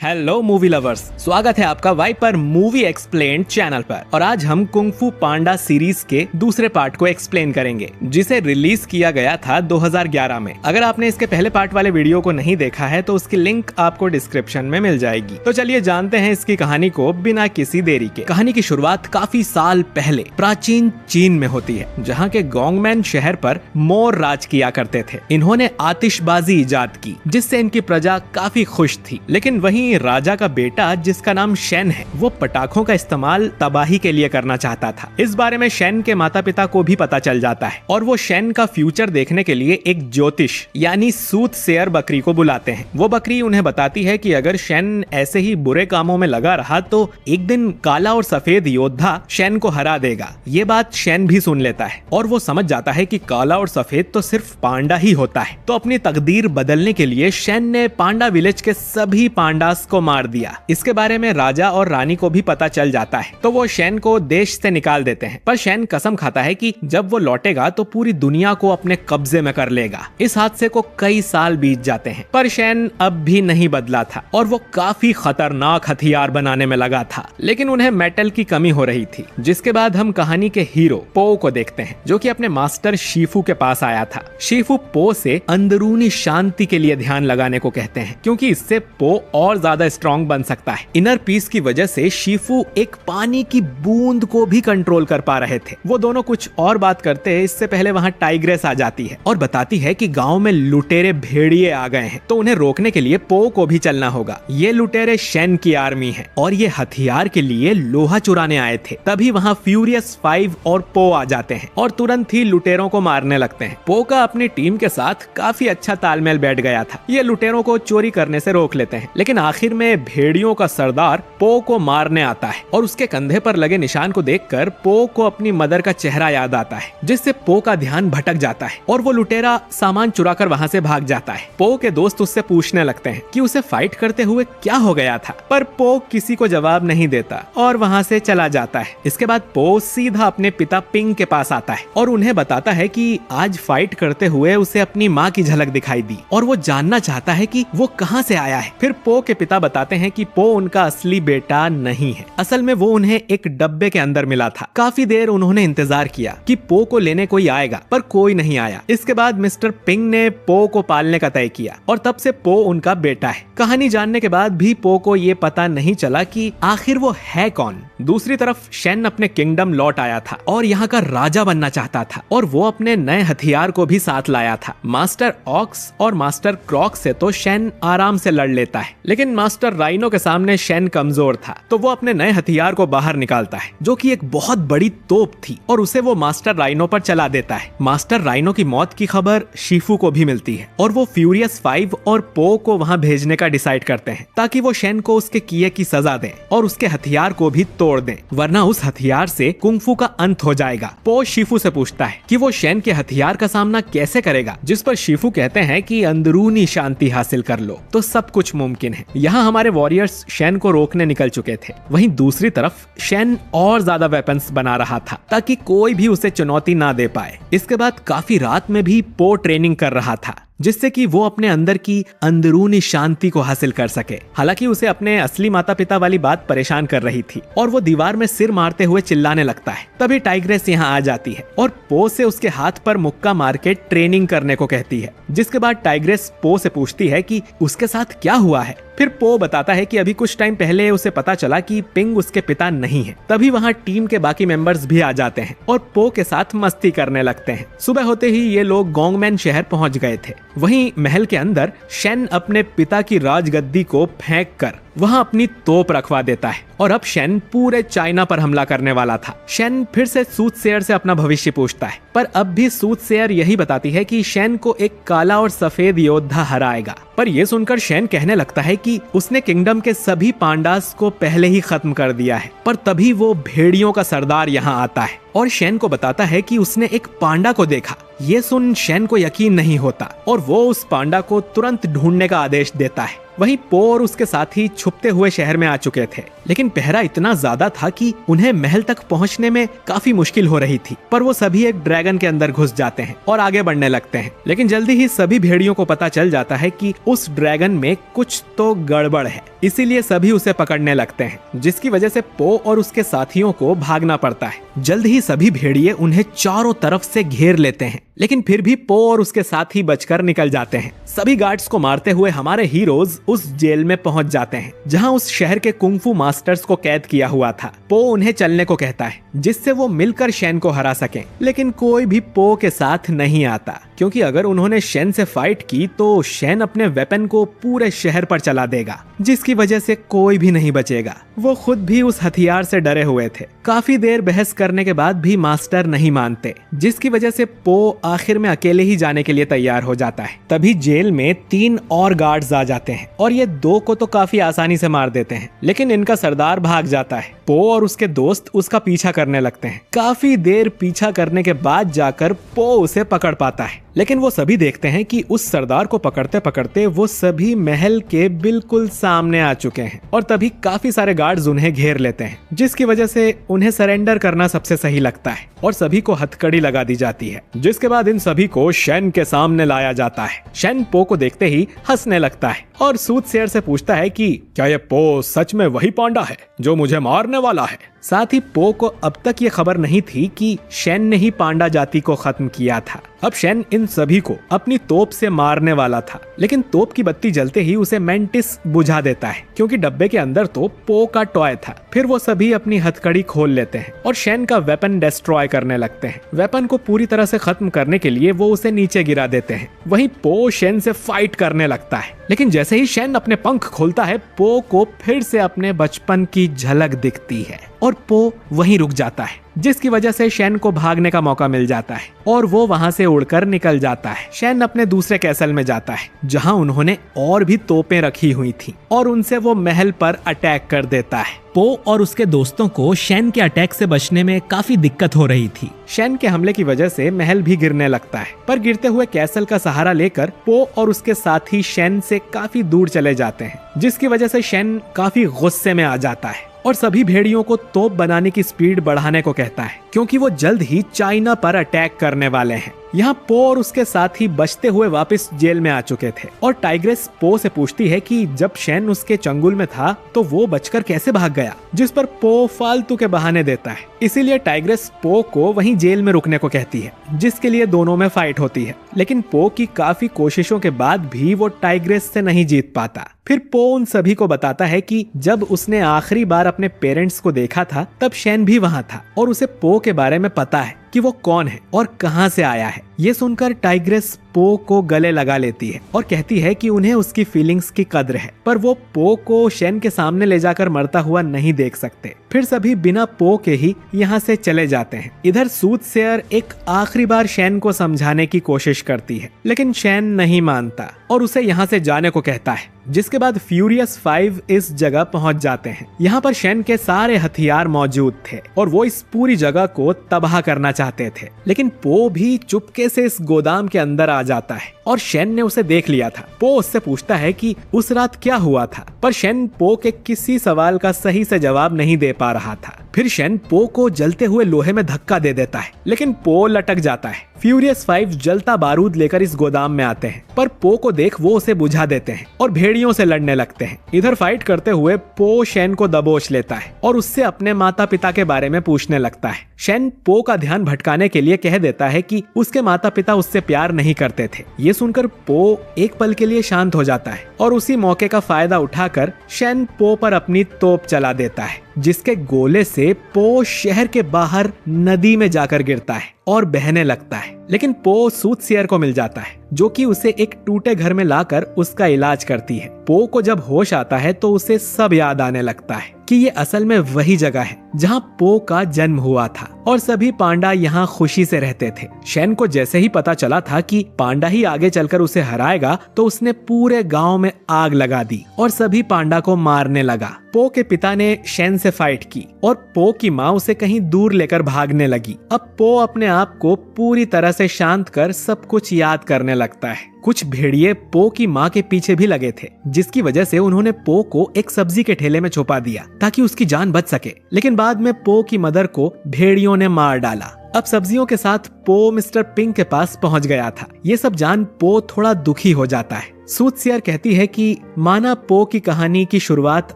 Hello movie lovers, स्वागत है आपका वाइपर मूवी एक्सप्लेन्ड चैनल पर। और आज हम कुंग फू पांडा सीरीज के दूसरे पार्ट को एक्सप्लेन करेंगे, जिसे रिलीज किया गया था 2011 में। अगर आपने इसके पहले पार्ट वाले वीडियो को नहीं देखा है तो उसकी लिंक आपको डिस्क्रिप्शन में मिल जाएगी। तो चलिए जानते हैं इसकी कहानी को बिना किसी देरी के। कहानी की शुरुआत काफी साल पहले प्राचीन चीन में होती है, जहाँ के गोंगमैन शहर पर मोर राज किया करते थे। इन्होंने आतिशबाजी इजाद की, जिससे इनकी प्रजा काफी खुश थी। लेकिन वहीं राजा का बेटा, जिसका नाम शेन है, वो पटाखों का इस्तेमाल तबाही के लिए करना चाहता था। इस बारे में शेन के माता पिता को भी पता चल जाता है और वो शेन का फ्यूचर देखने के लिए एक ज्योतिष यानी सूतसेयर बकरी को बुलाते हैं। वो बकरी उन्हें बताती है कि अगर शेन ऐसे ही बुरे कामों में लगा रहा तो एक दिन काला और सफेद योद्धा शेन को हरा देगा। ये बात शेन भी सुन लेता है और वो समझ जाता है कि काला और सफेद तो सिर्फ पांडा ही होता है। तो अपनी तकदीर बदलने के लिए शेन ने पांडा विलेज के सभी पांडास को मार दिया। इसके बारे में राजा और रानी को भी पता चल जाता है, तो वो शेन को देश से निकाल देते हैं। पर शेन कसम खाता है कि जब वो लौटेगा तो पूरी दुनिया को अपने कब्जे में कर लेगा। इस हादसे को कई साल बीत जाते हैं, पर शेन अब भी नहीं बदला था और वो काफी खतरनाक हथियार बनाने में लगा था। लेकिन उन्हें मेटल की कमी हो रही थी। जिसके बाद हम कहानी के हीरो पो को देखते हैं, जो कि अपने मास्टर शीफू के पास आया था। शीफू पो से अंदरूनी शांति के लिए ध्यान लगाने को कहते हैं, क्योंकि इससे पो और ज्यादा स्ट्रॉन्ग बन सकता है। इनर पीस की वजह से शीफू एक पानी की बूंद को भी कंट्रोल कर पा रहे थे। वो दोनों कुछ और बात करते हैं, इससे पहले वहाँ टाइग्रेस आ जाती है और बताती है कि गांव में लुटेरे भेड़िए आ गए हैं, तो उन्हें रोकने के लिए पो को भी चलना होगा। ये लुटेरे शेन की आर्मी है और ये हथियार के लिए लोहा चुराने आए थे। तभी वहाँ फ्यूरियस 5 और पो आ जाते हैं और तुरंत ही लुटेरों को मारने लगते हैं। पो का अपनी टीम के साथ काफी अच्छा तालमेल बैठ गया था। ये लुटेरों को चोरी करने से रोक लेते हैं, लेकिन आखिर में भेड़ियों का सरदार पो को मारने आता है और उसके कंधे पर लगे निशान को देखकर पो को अपनी मदर का चेहरा याद आता है, जिससे पो का ध्यान भटक जाता है और वो लुटेरा सामान चुराकर वहाँ से भाग जाता है। पो के दोस्त उससे पूछने लगते हैं कि उसे फाइट करते हुए क्या हो गया था, पर पो किसी को जवाब नहीं देता और वहाँ से चला जाता है। इसके बाद पो सीधा अपने पिता पिंग के पास आता है और उन्हें बताता है कि आज फाइट करते हुए उसे अपनी माँ की झलक दिखाई दी और वो जानना चाहता है कि वो कहाँ से आया है। फिर पो के पिता बताते हैं कि पो उनका असली बेटा नहीं है, असल में वो उन्हें एक डब्बे के अंदर मिला था। काफी देर उन्होंने इंतजार किया कि पो को लेने कोई आएगा, पर कोई नहीं आया। इसके बाद मिस्टर पिंग ने पो को पालने का तय किया और तब से पो उनका बेटा है। कहानी जानने के बाद भी पो को ये पता नहीं चला कि आखिर वो है कौन। दूसरी तरफ शेन अपने किंगडम लौट आया था और यहाँ का राजा बनना चाहता था और वो अपने नए हथियार को भी साथ लाया था। मास्टर ऑक्स और मास्टर क्रॉक से तो शेन आराम से लड़ लेता है, लेकिन मास्टर राइनो के सामने शेन कमजोर था, तो वो अपने नए हथियार को बाहर निकालता है, जो कि एक बहुत बड़ी तोप थी, और उसे वो मास्टर राइनो पर चला देता है। मास्टर राइनो की मौत की खबर शीफू को भी मिलती है और वो फ्यूरियस 5 और पो को वहां भेजने का डिसाइड करते हैं, ताकि वो शेन को उसके किए की सजा दें और उसके हथियार को भी तोड़ दें, वरना उस हथियार से कुंग-फू का अंत हो जाएगा। पो शीफू से पूछता है कि वो शेन के हथियार का सामना कैसे करेगा, जिस पर शीफू कहते हैं कि अंदरूनी शांति हासिल कर लो तो सब कुछ मुमकिन है। यहाँ हमारे वॉरियर्स शेन को रोकने निकल चुके थे। वहीं दूसरी तरफ शेन और ज्यादा वेपन्स बना रहा था, ताकि कोई भी उसे चुनौती ना दे पाए। इसके बाद काफी रात में भी पो ट्रेनिंग कर रहा था, जिससे कि वो अपने अंदर की अंदरूनी शांति को हासिल कर सके। हालांकि उसे अपने असली माता पिता वाली बात परेशान कर रही थी और वो दीवार में सिर मारते हुए चिल्लाने लगता है। तभी टाइग्रेस यहाँ आ जाती है और पो से उसके हाथ पर मुक्का मार के ट्रेनिंग करने को कहती है। जिसके बाद टाइग्रेस पो से पूछती है कि उसके साथ क्या हुआ है। फिर पो बताता है कि अभी कुछ टाइम पहले उसे पता चला कि पिंग उसके पिता नहीं है। तभी वहाँ टीम के बाकी मेंबर्स भी आ जाते हैं और पो के साथ मस्ती करने लगते हैं। सुबह होते ही ये लोग गोंगमैन शहर पहुंच गए थे। वहीं महल के अंदर शेन अपने पिता की राजगद्दी को फेंक कर वहाँ अपनी तोप रखवा देता है और अब शेन पूरे चाइना पर हमला करने वाला था। शेन फिर से सूतसेयर से अपना भविष्य पूछता है, पर अब भी सूतसेयर यही बताती है कि शेन को एक काला और सफेद योद्धा हराएगा। पर यह सुनकर शेन कहने लगता है कि उसने किंगडम के सभी पांडास को पहले ही खत्म कर दिया है। पर तभी वो भेड़ियों का सरदार यहाँ आता है और शेन को बताता है कि उसने एक पांडा को देखा। ये सुन शेन को यकीन नहीं होता और वो उस पांडा को तुरंत ढूंढने का आदेश देता है। वहीं पो और उसके साथी छुपते हुए शहर में आ चुके थे, लेकिन पहरा इतना ज्यादा था कि उन्हें महल तक पहुंचने में काफी मुश्किल हो रही थी। पर वो सभी एक ड्रैगन के अंदर घुस जाते हैं और आगे बढ़ने लगते हैं। लेकिन जल्दी ही सभी भेड़ियों को पता चल जाता है कि उस ड्रैगन में कुछ तो गड़बड़ है। इसीलिए सभी उसे पकड़ने लगते हैं, जिसकी वजह से पो और उसके साथियों को भागना पड़ता है। जल्द ही सभी भेड़िए उन्हें चारों तरफ से घेर लेते हैं, लेकिन फिर भी पो और उसके साथी बचकर निकल जाते हैं। सभी गार्ड्स को मारते हुए हमारे हीरोज उस जेल में पहुंच जाते हैं, जहां उस शहर के कुंफू मास्टर्स को कैद किया हुआ था। पो उन्हें चलने को कहता है, जिससे वो मिलकर शेन को हरा सकें, लेकिन कोई भी पो के साथ नहीं आता, क्योंकि अगर उन्होंने शेन से फाइट की तो शेन अपने वेपन को पूरे शहर पर चला देगा, जिसकी वजह से कोई भी नहीं बचेगा। वो खुद भी उस हथियार से डरे हुए थे। काफी देर बहस करने के बाद भी मास्टर नहीं मानते, जिसकी वजह से पो आखिर में अकेले ही जाने के लिए तैयार हो जाता है। तभी जेल में 3 और गार्ड्स आ जाते हैं और ये 2 को तो काफी आसानी से मार देते हैं, लेकिन इनका सरदार भाग जाता है। पो और उसके दोस्त उसका पीछा करने लगते हैं। काफी देर पीछा करने के बाद जाकर पो उसे पकड़ पाता है, लेकिन वो सभी देखते हैं कि उस सरदार को पकड़ते पकड़ते वो सभी महल के बिल्कुल सामने आ चुके हैं और तभी काफी सारे गार्ड्स उन्हें घेर लेते हैं, जिसकी वजह से उन्हें सरेंडर करना सबसे सही लगता है और सभी को हथकड़ी लगा दी जाती है। जिसके बाद इन सभी को शेन के सामने लाया जाता है। शेन पो को देखते ही हंसने लगता है और सूटसेयर से पूछता है कि क्या ये पो सच में वही पांडा है जो मुझे मारने वाला है। साथ ही पो को अब तक ये खबर नहीं थी कि शेन ने ही पांडा जाति को खत्म किया था। अब शेन इन सभी को अपनी तोप से मारने वाला था, लेकिन तोप की बत्ती जलते ही उसे मेंटिस बुझा देता है, क्योंकि डब्बे के अंदर तो पो का टॉय था। फिर वो सभी अपनी हथकड़ी खोल लेते हैं और शेन का वेपन डिस्ट्रॉय करने लगते हैं। वेपन को पूरी तरह से खत्म करने के लिए वो उसे नीचे गिरा देते हैं। वहीं पो शेन से फाइट करने लगता है, लेकिन जैसे ही शेन अपने पंख खोलता है, पो को फिर से अपने बचपन की झलक दिखती है और पो वहीं रुक जाता है, जिसकी वजह से शेन को भागने का मौका मिल जाता है और वो वहां से उड़कर निकल जाता है। शेन अपने दूसरे कैसल में जाता है, जहां उन्होंने और भी तोपें रखी हुई थी और उनसे वो महल पर अटैक कर देता है। पो और उसके दोस्तों को शेन के अटैक से बचने में काफी दिक्कत हो रही थी। शेन के हमले की वजह से महल भी गिरने लगता है, पर गिरते हुए कैसल का सहारा लेकर पो और उसके साथी शेन से काफी दूर चले जाते हैं, जिसकी वजह से शेन काफी गुस्से में आ जाता है और सभी भेड़ियों को तोप बनाने की स्पीड बढ़ाने को कहता है, क्योंकि वो जल्द ही चाइना पर अटैक करने वाले हैं। यहाँ पो और उसके साथी बचते हुए वापस जेल में आ चुके थे और टाइग्रेस पो से पूछती है कि जब शेन उसके चंगुल में था तो वो बचकर कैसे भाग गया, जिस पर पो फालतू के बहाने देता है। इसीलिए टाइग्रेस पो को वहीं जेल में रुकने को कहती है, जिसके लिए दोनों में फाइट होती है, लेकिन पो की काफी कोशिशों के बाद भी वो टाइग्रेस से नहीं जीत पाता। फिर पो उन सभी को बताता है कि जब उसने आखिरी बार अपने पेरेंट्स को देखा था तब शेन भी वहाँ था और उसे पो के बारे में पता है कि वो कौन है और कहां से आया है। ये सुनकर टाइग्रेस पो को गले लगा लेती है और कहती है कि उन्हें उसकी फीलिंग्स की कद्र है, पर वो पो को शेन के सामने ले जाकर मरता हुआ नहीं देख सकते। फिर सभी बिना पो के ही यहाँ से चले जाते हैं। इधर सूटसेयर एक आखिरी बार शेन को समझाने की कोशिश करती है, लेकिन शेन नहीं मानता और उसे यहाँ से जाने को कहता है। जिसके बाद फ्यूरियस 5 इस जगह पहुंच जाते हैं। यहाँ पर शेन के सारे हथियार मौजूद थे और वो इस पूरी जगह को तबाह करना चाहते थे, लेकिन पो भी चुपके से इस गोदाम के अंदर आ जाता है और शेन ने उसे देख लिया था। पो उससे पूछता है कि उस रात क्या हुआ था, पर शेन पो के किसी सवाल का सही से जवाब नहीं दे पा रहा था। फिर शेन पो को जलते हुए लोहे में धक्का दे देता है, लेकिन पो लटक जाता है। फ्यूरियस 5 जलता बारूद लेकर इस गोदाम में आते हैं, पर पो को देख वो उसे बुझा देते हैं और भेड़ियों से लड़ने लगते हैं। इधर फाइट करते हुए पो शेन को दबोच लेता है और उससे अपने माता पिता के बारे में पूछने लगता है। शेन पो का ध्यान भटकाने के लिए कह देता है कि उसके माता पिता उससे प्यार नहीं करते थे। ये सुनकर पो एक पल के लिए शांत हो जाता है और उसी मौके का फायदा उठाकर शेन पो पर अपनी तोप चला देता है, जिसके गोले से पो शहर के बाहर नदी में जाकर गिरता है और बहने लगता है। लेकिन पो सूटसेयर को मिल जाता है, जो कि उसे एक टूटे घर में लाकर उसका इलाज करती है। पो को जब होश आता है तो उसे सब याद आने लगता है कि ये असल में वही जगह है जहाँ पो का जन्म हुआ था और सभी पांडा यहाँ खुशी से रहते थे। शेन को जैसे ही पता चला था कि पांडा ही आगे चलकर उसे हराएगा, तो उसने पूरे गांव में आग लगा दी और सभी पांडा को मारने लगा। पो के पिता ने शेन से फाइट की और पो की माँ उसे कहीं दूर लेकर भागने लगी। अब पो अपने आप को पूरी तरह से शांत कर सब कुछ याद करने लगता है। कुछ भेड़िए पो की माँ के पीछे भी लगे थे, जिसकी वजह से उन्होंने पो को एक सब्जी के ठेले में छुपा दिया ताकि उसकी जान बच सके। लेकिन बाद में पो की मदर को भेड़ियों ने मार डाला। अब सब्जियों के साथ पो मिस्टर पिंक के पास पहुंच गया था। ये सब जान पो थोड़ा दुखी हो जाता है। सूटसियर कहती है कि माना पो की कहानी की शुरुआत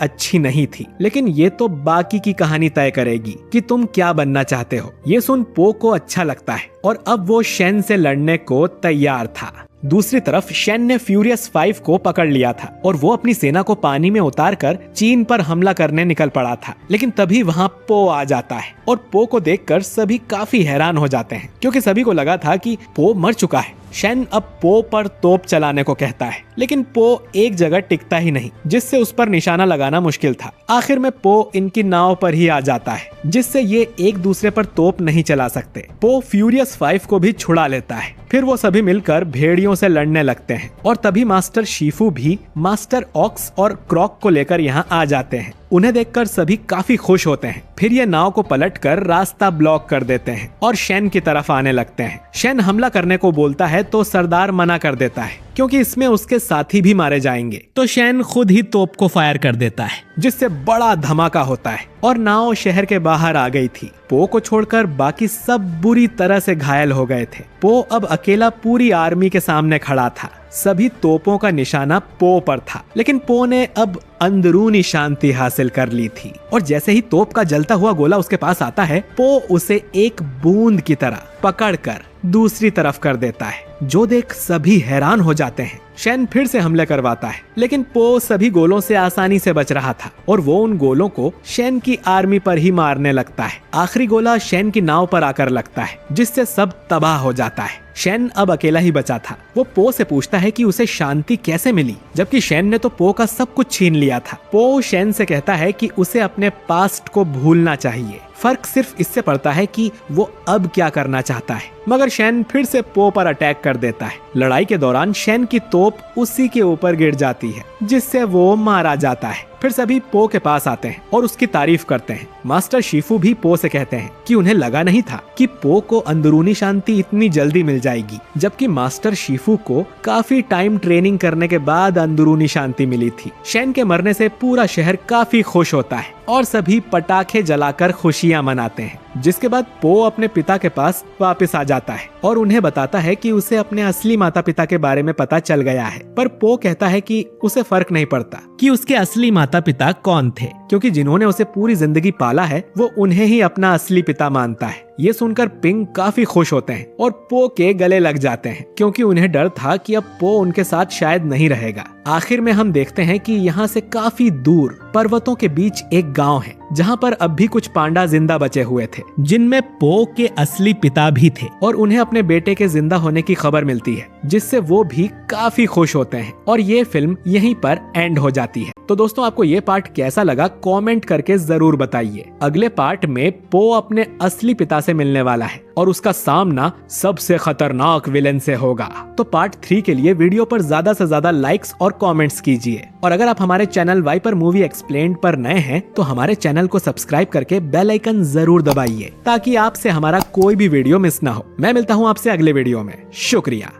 अच्छी नहीं थी, लेकिन ये तो बाकी की कहानी तय करेगी कि तुम क्या बनना चाहते हो। ये सुन पो को अच्छा लगता है और अब वो शेन से लड़ने को तैयार था। दूसरी तरफ शेन ने फ्यूरियस 5 को पकड़ लिया था और वो अपनी सेना को पानी में उतारकर चीन पर हमला करने निकल पड़ा था। लेकिन तभी वहाँ पो आ जाता है और पो को देखकर सभी काफी हैरान हो जाते हैं, क्योंकि सभी को लगा था कि पो मर चुका है। शेन अब पो पर तोप चलाने को कहता है, लेकिन पो एक जगह टिकता ही नहीं, जिससे उस पर निशाना लगाना मुश्किल था। आखिर में पो इनकी नाव पर ही आ जाता है, जिससे ये एक दूसरे पर तोप नहीं चला सकते। पो फ्यूरियस 5 को भी छुड़ा लेता है। फिर वो सभी मिलकर भेड़ियों से लड़ने लगते हैं और तभी मास्टर शीफू भी मास्टर ऑक्स और क्रॉक को लेकर यहाँ आ जाते हैं। उन्हें देखकर सभी काफी खुश होते हैं। फिर ये नाव को पलटकर रास्ता ब्लॉक कर देते हैं और शेन की तरफ आने लगते हैं। शेन हमला करने को बोलता है तो सरदार मना कर देता है, क्योंकि इसमें उसके साथी भी मारे जाएंगे। तो शेन खुद ही तोप को फायर कर देता है, जिससे बड़ा धमाका होता है और नाव शहर के बाहर आ गई थी। पो को छोड़कर बाकी सब बुरी तरह से घायल हो गए थे। पो अब अकेला पूरी आर्मी के सामने खड़ा था। सभी तोपों का निशाना पो पर था, लेकिन पो ने अब अंदरूनी शांति हासिल कर ली थी और जैसे ही तोप का जलता हुआ गोला उसके पास आता है, पो उसे एक बूंद की तरह पकड़कर दूसरी तरफ कर देता है, जो देख सभी हैरान हो जाते हैं। शेन फिर से हमले करवाता है, लेकिन पो सभी गोलों से आसानी से बच रहा था और वो उन गोलों को शेन की आर्मी पर ही मारने लगता है। आखिरी गोला शेन की नाव पर आकर लगता है, जिससे सब तबाह हो जाता है। शेन अब अकेला ही बचा था। वो पो से पूछता है कि उसे शांति कैसे मिली, जबकि शेन ने तो पो का सब कुछ छीन लिया था। पो शेन से कहता है कि उसे अपने पास्ट को भूलना चाहिए। फर्क सिर्फ इससे पड़ता है कि वो अब क्या करना चाहता है। मगर शेन फिर से पो पर अटैक कर देता है। लड़ाई के दौरान शेन की तोप उसी के ऊपर गिर जाती है, जिससे वो मारा जाता है। फिर सभी पो के पास आते हैं और उसकी तारीफ करते हैं। मास्टर शीफू भी पो से कहते हैं कि उन्हें लगा नहीं था कि पो को अंदरूनी शांति इतनी जल्दी मिल जाएगी, जबकि मास्टर शीफू को काफी टाइम ट्रेनिंग करने के बाद अंदरूनी शांति मिली थी। शेन के मरने से पूरा शहर काफी खुश होता है और सभी पटाखे जलाकर खुशियां मनाते हैं, जिसके बाद पो अपने पिता के पास वापस आ जाता है और उन्हें बताता है कि उसे अपने असली माता पिता के बारे में पता चल गया है। पर पो कहता है कि उसे फर्क नहीं पड़ता कि उसके असली माता पिता कौन थे, क्योंकि जिन्होंने उसे पूरी जिंदगी पाला है वो उन्हें ही अपना असली पिता मानता है। ये सुनकर पिंग काफी खुश होते हैं और पो के गले लग जाते हैं, क्योंकि उन्हें डर था कि अब पो उनके साथ शायद नहीं रहेगा। आखिर में हम देखते हैं कि यहाँ से काफी दूर पर्वतों के बीच एक गांव है, जहाँ पर अब भी कुछ पांडा जिंदा बचे हुए थे, जिनमें पो के असली पिता भी थे और उन्हें अपने बेटे के जिंदा होने की खबर मिलती है, जिससे वो भी काफी खुश होते हैं और ये फिल्म यहीं पर एंड हो जाती है। तो दोस्तों, आपको ये पार्ट कैसा लगा कमेंट करके जरूर बताइए। अगले पार्ट में पो अपने असली पिता से मिलने वाला है और उसका सामना सबसे खतरनाक विलेन से होगा। तो पार्ट 3 के लिए वीडियो पर ज्यादा से ज्यादा लाइक्स और कमेंट्स कीजिए और अगर आप हमारे चैनल वाइपर मूवी एक्सप्लेन्ड पर नए हैं तो हमारे चैनल को सब्सक्राइब करके बेल आइकन जरूर दबाइए, ताकि आपसे हमारा कोई भी वीडियो मिस ना हो। मैं मिलता हूँ आपसे अगले वीडियो में। शुक्रिया।